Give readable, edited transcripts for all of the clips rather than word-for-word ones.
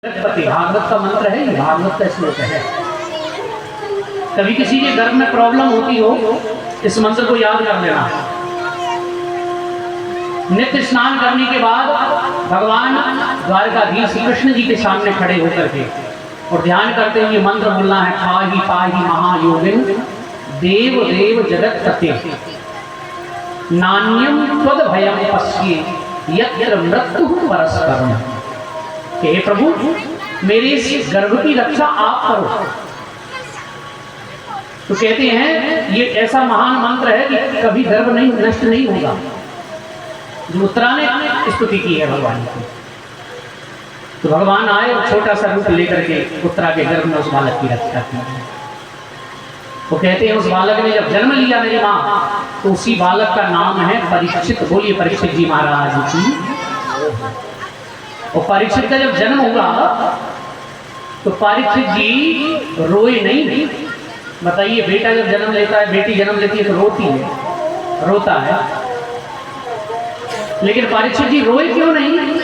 भागवत का मंत्र है, भागवत का श्लोक है। कभी किसी के गर्भ में प्रॉब्लम होती हो, इस मंत्र को याद कर लेना। नित्य स्नान करने के बाद भगवान द्वारकाधीश श्री कृष्ण जी के सामने खड़े होकर के और ध्यान करते हुए मंत्र बोलना है, पाहि पाहि महायोगिन देव देव जगत पते नान्यम त्वद भयम पश्ये यत्र मृत्यु परस्परम। हे प्रभु, मेरे इस गर्भ की रक्षा आप करो। तो कहते हैं ये ऐसा महान मंत्र है कि कभी गर्भ नहीं नष्ट नहीं होगा। जो उत्तरा ने स्तुति की है भगवान की, तो भगवान आए और छोटा सा रूप लेकर के उत्तरा के गर्भ में उस बालक की रक्षा की। वो कहते हैं उस बालक ने जब जन्म लिया मेरी माँ, तो उसी बालक का नाम है परीक्षित। बोलिए परीक्षित जी महाराज की। और परीक्षित का जब जन्म हुआ तो परीक्षित जी रोए नहीं। बताइए, बेटा जब जन्म लेता है, बेटी जन्म लेती है तो रोती है, रोता है, लेकिन परीक्षित जी रोए क्यों नहीं?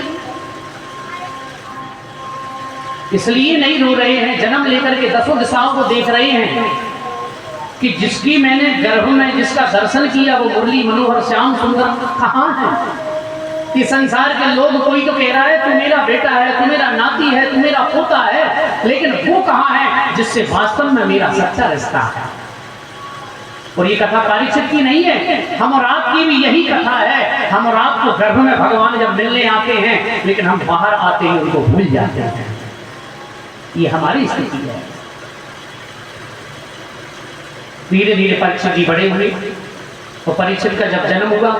इसलिए नहीं रो रहे हैं, जन्म लेकर के दसों दिशाओं को देख रहे हैं कि जिसकी मैंने गर्भ में जिसका दर्शन किया वो मुरली मनोहर श्याम सुंदर कहाँ है? कि संसार के लोग, कोई तो कह रहा है तू मेरा बेटा है, तू मेरा नाती है, तू मेरा पोता है, लेकिन वो कहाँ है जिससे वास्तव में मेरा सच्चा रिश्ता है? और ये कथा परीक्षित की नहीं है, हम और आपकी भी यही कथा है। हम और आपको गर्भ में भगवान जब मिलने आते हैं, लेकिन हम बाहर आते हैं उनको भूल जाते हैं। ये हमारी स्थिति है। धीरे धीरे परीक्षित जी बड़े हुए और परीक्षित का जब जन्म हुआ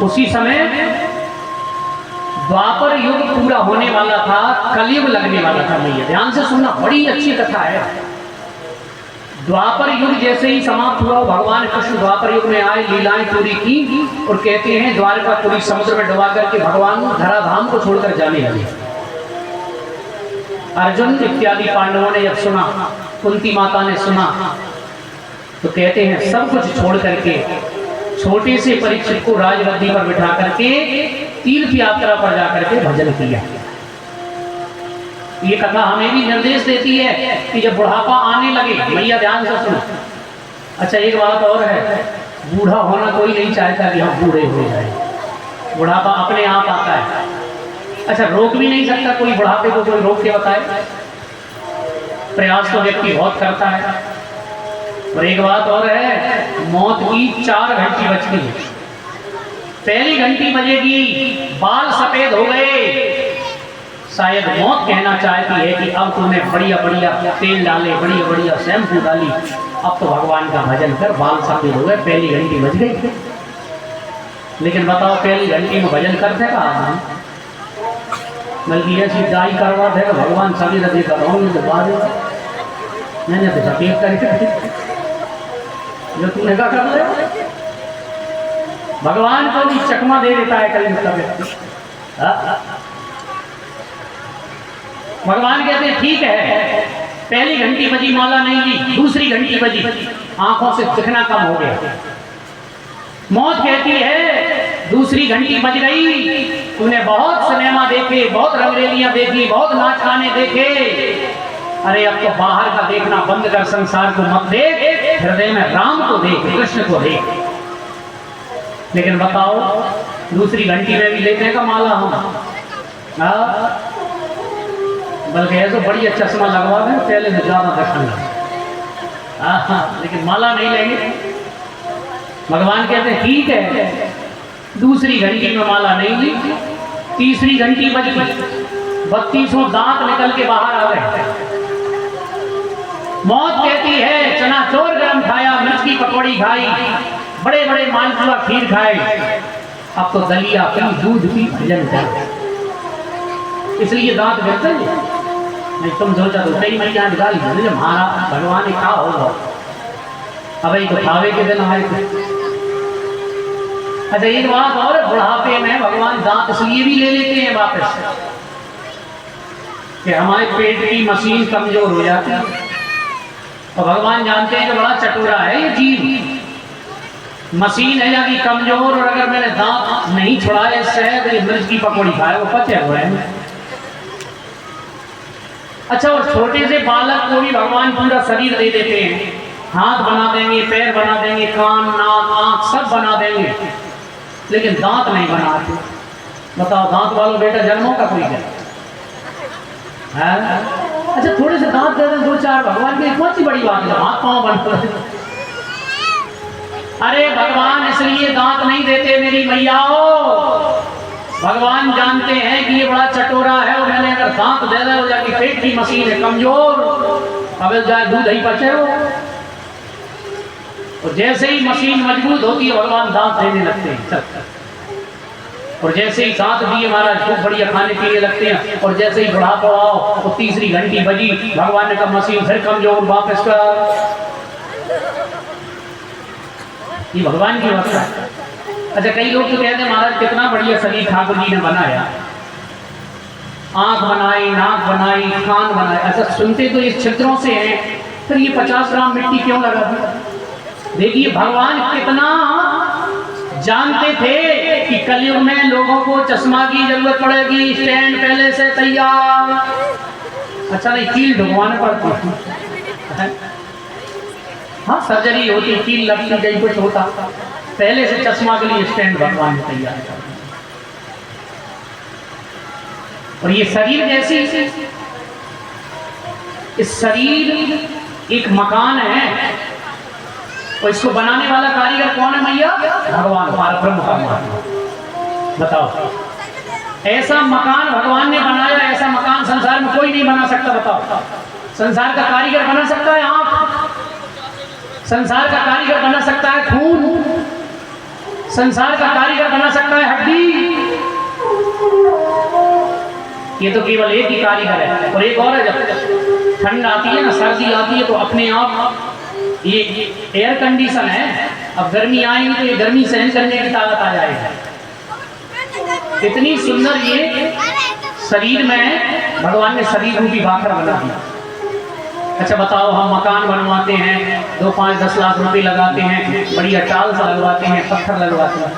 उसी समय द्वापर युग पूरा होने वाला था, कलयुग लगने वाला था। भैया ध्यान से सुनना, बड़ी अच्छी कथा है। द्वापर युग जैसे ही समाप्त हुआ, भगवान कृष्ण द्वापर युग में आए, लीलाएं पूरी की और कहते हैं द्वारका पूरी समुद्र में डुबा करके भगवान धराधाम को छोड़कर जाने लगे। अर्जुन इत्यादि पांडवों ने जब सुना, कुंती माता ने सुना, तो कहते हैं सब कुछ छोड़ करके छोटे से परीक्षित को राजगद्दी पर बिठा करके तीर्थ यात्रा पर जाकर के भजन किया। ये कथा हमें भी निर्देश देती है कि जब बुढ़ापा आने लगे, भैया ध्यान से सुनो। अच्छा, एक बात और है, बूढ़ा होना कोई नहीं चाहता कि हम बूढ़े हो जाए। बुढ़ापा अपने आप आता है। अच्छा, रोक भी नहीं सकता कोई बुढ़ापे को, कोई रोक के बताए। प्रयास तो व्यक्ति बहुत करता है। और एक बात और है, मौत की 4 घंटी बजती है। पहली घंटी बजेगी, बाल सफेद हो गए, शायद मौत कहना चाहती है कि अब तूने बढ़िया बढ़िया तेल डाले, बढ़िया बढ़िया शैम्पू डाली, अब तो भगवान का भजन कर, बाल सफेद हो गए, पहली घंटी बज गई। लेकिन बताओ, पहली घंटी में भजन करते का आदमी? बल्कि ऐसी दाई करवा देगा भगवान सभी रखे करवाऊंगे तो बाद मैंने तो सफेद करके जो तूने का कर ले। भगवान को भी चकमा दे देता है कल का व्यक्ति। भगवान कहते हैं ठीक है, पहली घंटी बजी, माला नहीं ली, दूसरी घंटी बजी, आंखों से दिखना कम हो गया। मौत कहती है दूसरी घंटी बज गई, तूने बहुत सिनेमा देखे, बहुत रंगरेलियां देखी, बहुत नाच गाने देखे, अरे अब तो बाहर का देखना बंद कर, संसार को मत देख, हृदय में राम को देख, कृष्ण को देख। लेकिन बताओ, दूसरी घंटी में भी लेते का माला हम, बल्कि ऐसा बढ़िया चश्मा लगवा दें, पहले से ज्यादा दर्शन लगे, लेकिन माला नहीं लेंगे। भगवान कहते हैं ठीक है, दूसरी घंटी में माला नहीं ली, तीसरी घंटी बज गई, 32 दांत निकल के बाहर आ गए। मौत कहती है चनाचोर गरम खाया, मिर्च की पकौड़ी खाई, बड़े बड़े मालपुआ खीर खाए, अब तो दलिया पी, दूध पी, भजन कर। इसलिए दांत गिरते हैं। नहीं तुम सोचा तो सही मैं यहाँ निकाली हमारा भगवान क्या होगा। अब तो खावे के दिन आए थे। अच्छा, एक बात और, बुढ़ापे में भगवान दांत इसलिए भी ले लेते हैं वापस कि हमारे पेट की मशीन कमजोर हो जाती है। और भगवान जानते हैं कि बड़ा चटोरा है ये जीव, मशीन है जाती कमजोर, और अगर मैंने दांत नहीं छुड़ाए इससे तो ये मिर्च की पकौड़ी खाए वो पचे हुए हैं। अच्छा, और छोटे से बालक को भी भगवान पूरा शरीर दे देते हैं, हाथ बना देंगे, पैर बना देंगे, कान, नाक, आंख सब बना देंगे, लेकिन दांत नहीं बनाते। बताओ, दांत वालों बेटा जन्मों का कोई है? अच्छा, थोड़े से दांत दे दें, 2-4, भगवान की कौन सी बड़ी बात है, हाथ पांव बन। अरे भगवान इसलिए दांत नहीं देते मेरी मैयाओ, भगवान जानते हैं कि ये बड़ा चटोरा है, और मैंने अगर दांत दे रहा हो जाके पेट की मशीन है कमजोर, अब जाए दूध ही पचे हो। और जैसे ही मशीन मजबूत होती है भगवान दांत देने लगते हैं, और जैसे ही दांत दिए महाराज खूब बढ़िया खाने पीने लगते हैं, और जैसे ही बुढ़ापा आओ तो तीसरी घंटी बजी, भगवान ने कहा मशीन फिर कमजोर, वापस कर। ये भगवान की व्यवस्था है। अच्छा, कई लोग तो कहते हैं महाराज कितना बढ़िया शरीर ठाकुर जी ने बनाया, आंख बनाई, नाक बनाई, कान बनाए। अच्छा, सुनते तो इस छिद्रों से हैं, फिर ये 50 ग्राम मिट्टी क्यों लगा दी? देखिए भगवान कितना जानते थे कि कलयुग में लोगों को चश्मा की जरूरत पड़ेगी, स्टैंड पहले से तैयार। अच्छा, नहीं कील ढुकवाने पड़ती, हाँ सर्जरी होती, कील लगती, कहीं कुछ होता, पहले से चश्मा के लिए स्टैंड भगवान ने तैयार कर दिया। और ये शरीर जैसी, इस शरीर एक मकान है, और इसको बनाने वाला कारीगर कौन है मैया? भगवान, परब्रह्म परमात्मा। बताओ, ऐसा मकान भगवान ने बनाया, ऐसा मकान संसार में कोई नहीं बना सकता। बताओ, संसार का कारीगर बना सकता है आंख, संसार का कारीगर बना सकता है खून, संसार का कारीगर बना सकता है हड्डी, ये तो केवल एक ही कारीगर है। और एक और है, जब ठंड आती है ना, सर्दी आती है, तो अपने आप ये एयर कंडीशन है, अब गर्मी आएगी तो ये गर्मी सहन करने की ताकत आ जाएगी। इतनी सुंदर ये शरीर में भगवान ने शरीर रूपी बाखर बना दिया। अच्छा बताओ, हम मकान बनवाते हैं, 2, 5, 10 लाख रुपए लगाते हैं, बढ़िया टाल सा लगवाते हैं, पत्थर लगवाते हैं,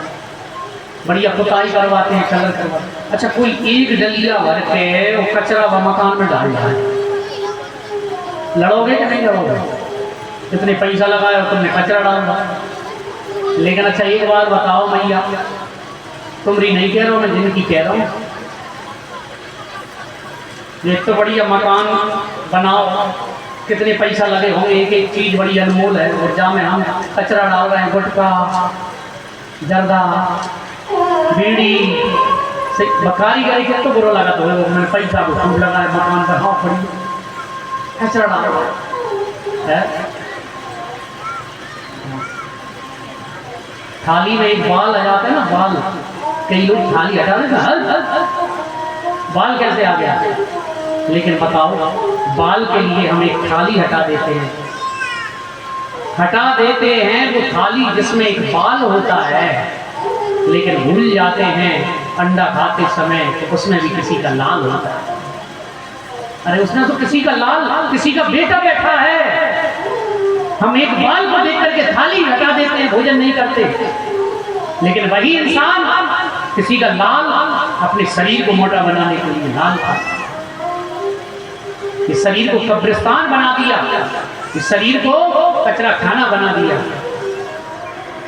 बढ़िया पुताई करवाते हैं, कलर करवाते हैं। अच्छा, कोई एक डलिया भर के वो कचरा व मकान में डाल रहा है, लड़ोगे कि नहीं लड़ोगे? इतने पैसा लगाया और तुमने कचरा डाल रहा। लेकिन अच्छा एक बात बताओ मैया, तुमरी नहीं कह रहा हूँ मैं, जिनकी कह रहा हूँ, एक तो बढ़िया मकान बनाओ, कितने पैसा लगे होंगे, एक एक चीज बड़ी अनमोल है, और जहाँ में हम कचरा डाल रहे हैं, गुटखा, जर्दा, बीड़ी, बकारी गई के तो बुरा लगा, तो मैंने पैसा को खूब लगा है, मकान बनाओ, बड़ी कचरा डाल है। थाली में एक बाल आ जाते हैं ना, बाल, कई लोग थाली हटा देते, बाल कैसे आ गया? लेकिन बताओ, बाल के लिए हम एक थाली हटा देते हैं, वो थाली जिसमें एक बाल होता है, लेकिन भूल जाते हैं अंडा खाते समय तो उसमें भी किसी का लाल होता है। अरे उसमें तो किसी का लाल, किसी का बेटा बैठा है, हम एक बाल को देख करके थाली हटा देते हैं, भोजन नहीं करते। लेकिन वही इंसान किसी का लाल अपने शरीर को मोटा बनाने के लिए लाल खाता, इस शरीर को कब्रिस्तान बना दिया, इस शरीर को कचरा खाना बना दिया।